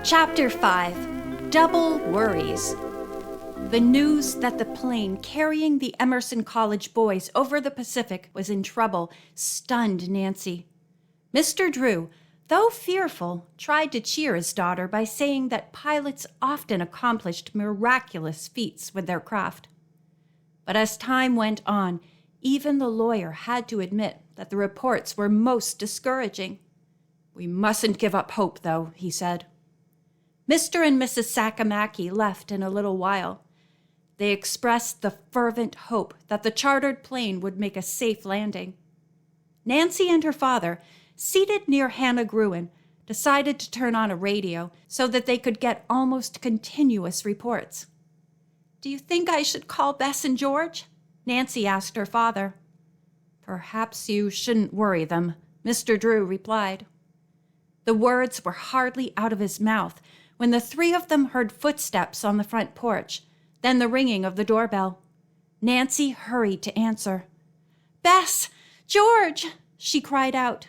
Chapter 5. Double Worries. The news that the plane carrying the Emerson College boys over the Pacific was in trouble stunned Nancy. Mr. Drew, though fearful, tried to cheer his daughter by saying that pilots often accomplished miraculous feats with their craft. But as time went on, even the lawyer had to admit that the reports were most discouraging. "We mustn't give up hope, though," he said. Mr. and Mrs. Sakamaki left in a little while. They expressed the fervent hope that the chartered plane would make a safe landing. Nancy and her father, seated near Hannah Gruen, decided to turn on a radio so that they could get almost continuous reports. "Do you think I should call Bess and George?" Nancy asked her father. "Perhaps you shouldn't worry them," Mr. Drew replied. The words were hardly out of his mouth when the three of them heard footsteps on the front porch, then the ringing of the doorbell. Nancy hurried to answer. "Bess! George!" she cried out.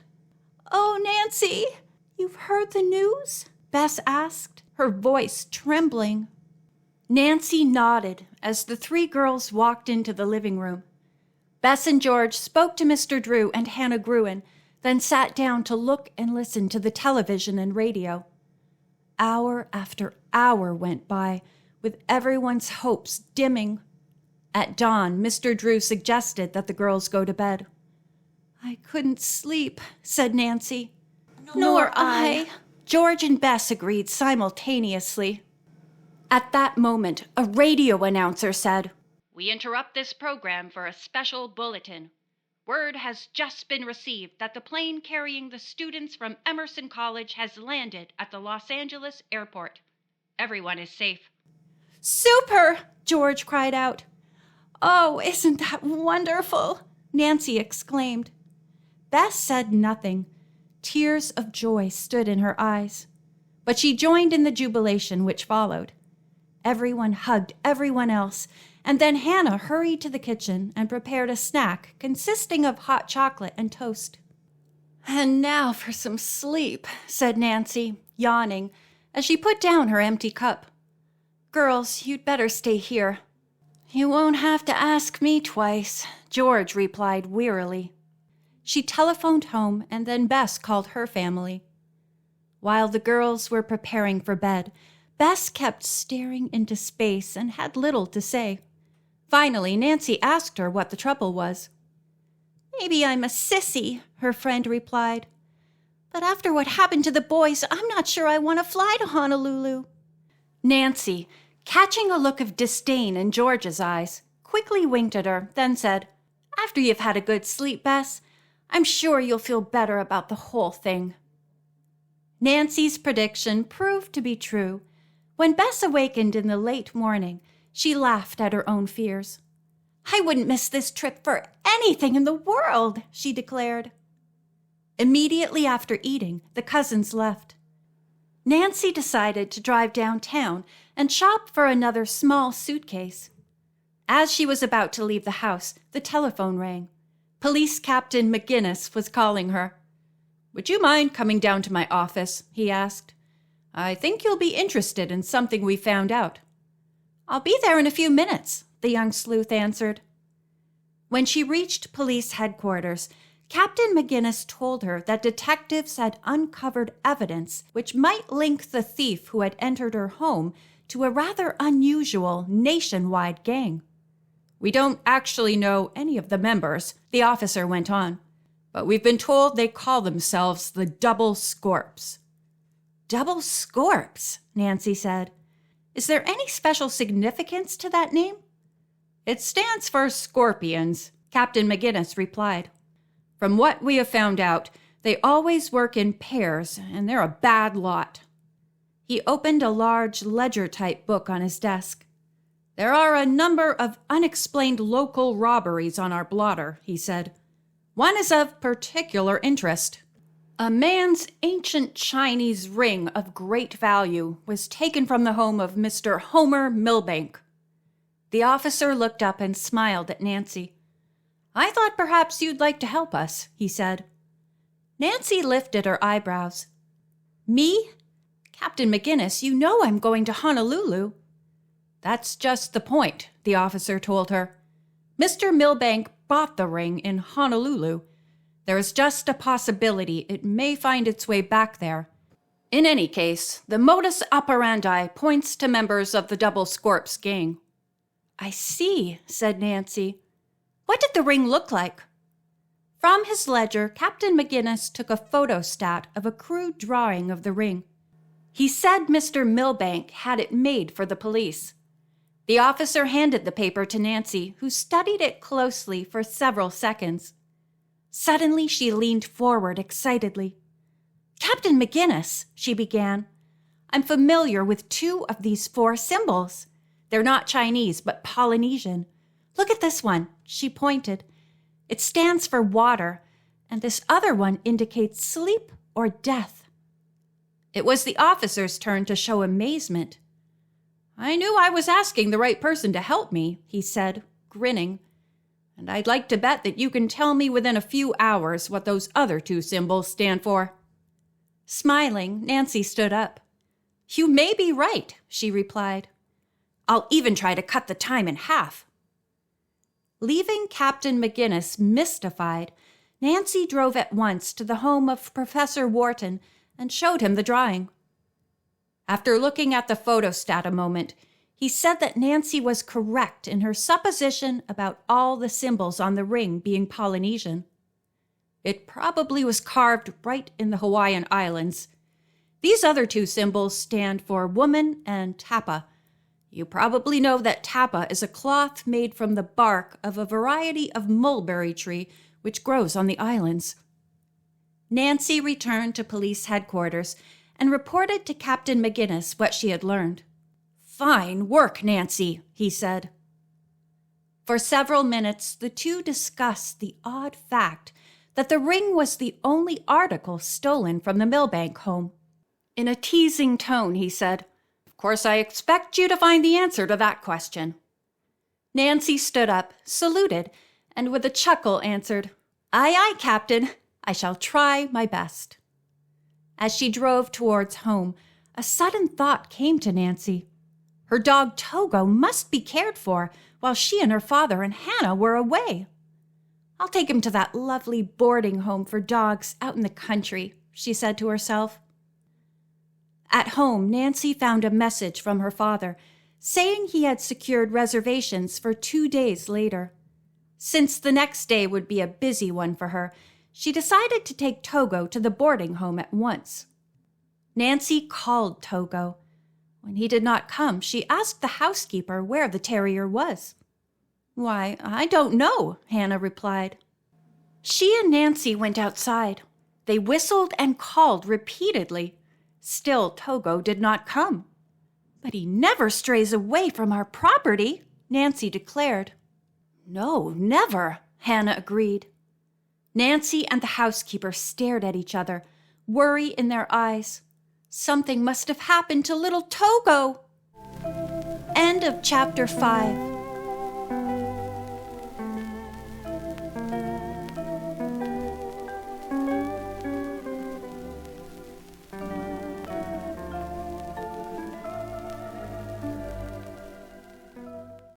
"Oh, Nancy, you've heard the news?" Bess asked, her voice trembling. Nancy nodded as the three girls walked into the living room. Bess and George spoke to Mr. Drew and Hannah Gruen, then sat down to look and listen to the television and radio. Hour after hour went by, with everyone's hopes dimming. At dawn, Mr. Drew suggested that the girls go to bed. "I couldn't sleep," said Nancy. Nor I. George and Bess agreed simultaneously. At that moment, a radio announcer said, "We interrupt this program for a special bulletin. Word has just been received that the plane carrying the students from Emerson College has landed at the Los Angeles airport. Everyone is safe." "Super!" George cried out. "Oh, isn't that wonderful?" Nancy exclaimed. Bess said nothing. Tears of joy stood in her eyes. But she joined in the jubilation which followed. Everyone hugged everyone else, and then Hannah hurried to the kitchen and prepared a snack consisting of hot chocolate and toast. "And now for some sleep," said Nancy, yawning, as she put down her empty cup. "Girls, you'd better stay here." "You won't have to ask me twice," George replied wearily. She telephoned home, and then Bess called her family. While the girls were preparing for bed, Bess kept staring into space and had little to say. Finally, Nancy asked her what the trouble was. "Maybe I'm a sissy," her friend replied. "But after what happened to the boys, I'm not sure I want to fly to Honolulu." Nancy, catching a look of disdain in George's eyes, quickly winked at her, then said, "After you've had a good sleep, Bess, I'm sure you'll feel better about the whole thing." Nancy's prediction proved to be true. When Bess awakened in the late morning, she laughed at her own fears. "I wouldn't miss this trip for anything in the world," she declared. Immediately after eating, the cousins left. Nancy decided to drive downtown and shop for another small suitcase. As she was about to leave the house, the telephone rang. Police Captain McGinnis was calling her. "Would you mind coming down to my office?" he asked. "I think you'll be interested in something we found out." "I'll be there in a few minutes," the young sleuth answered. When she reached police headquarters, Captain McGinnis told her that detectives had uncovered evidence which might link the thief who had entered her home to a rather unusual nationwide gang. "We don't actually know any of the members," the officer went on, "but we've been told they call themselves the Double Scorps." "Double Scorps," Nancy said. "Is there any special significance to that name?" "It stands for Scorpions," Captain McGinnis replied. "From what we have found out, they always work in pairs, and they're a bad lot." He opened a large ledger-type book on his desk. "There are a number of unexplained local robberies on our blotter," he said. "One is of particular interest. A man's ancient Chinese ring of great value was taken from the home of Mr. Homer Milbank." The officer looked up and smiled at Nancy. "I thought perhaps you'd like to help us," he said. Nancy lifted her eyebrows. "Me? Captain McGinnis, you know I'm going to Honolulu. That's just the point, the officer told her. Mr. Milbank bought the ring in Honolulu. There is just a possibility it may find its way back there. In any case, the modus operandi points to members of the Double Scorps gang. I see, said Nancy. What did the ring look like? From his ledger, Captain McGinnis took a photostat of a crude drawing of the ring. He said Mr. Milbank had it made for the police. The officer handed the paper to Nancy, who studied it closely for several seconds. Suddenly, she leaned forward excitedly. Captain McGinnis, she began, I'm familiar with 2 of these 4 symbols. They're not Chinese, but Polynesian. Look at this one, she pointed. It stands for water, and this other one indicates sleep or death. It was the officer's turn to show amazement. I knew I was asking the right person to help me, he said, grinning. And I'd like to bet that you can tell me within a few hours what those other 2 symbols stand for. Smiling, Nancy stood up. You may be right, she replied. I'll even try to cut the time in half. Leaving Captain McGinnis mystified, Nancy drove at once to the home of Professor Wharton and showed him the drawing. After looking at the photostat a moment, he said that Nancy was correct in her supposition about all the symbols on the ring being Polynesian. It probably was carved right in the Hawaiian Islands. These other 2 symbols stand for woman and tapa. You probably know that tapa is a cloth made from the bark of a variety of mulberry tree which grows on the islands. Nancy returned to police headquarters and reported to Captain McGinnis what she had learned. Fine work, Nancy, he said. For several minutes, the 2 discussed the odd fact that the ring was the only article stolen from the Milbank home. In a teasing tone, he said, Of course, I expect you to find the answer to that question. Nancy stood up, saluted, and with a chuckle answered, Aye, aye, Captain. I shall try my best. As she drove towards home, a sudden thought came to Nancy. Her dog Togo must be cared for while she and her father and Hannah were away. I'll take him to that lovely boarding home for dogs out in the country, she said to herself. At home, Nancy found a message from her father saying he had secured reservations for 2 days later. Since the next day would be a busy one for her, she decided to take Togo to the boarding home at once. Nancy called Togo. When he did not come, she asked the housekeeper where the terrier was. Why, I don't know, Hannah replied. She and Nancy went outside. They whistled and called repeatedly. Still, Togo did not come. But he never strays away from our property, Nancy declared. No, never, Hannah agreed. Nancy and the housekeeper stared at each other, worry in their eyes. Something must have happened to little Togo. End of chapter 5.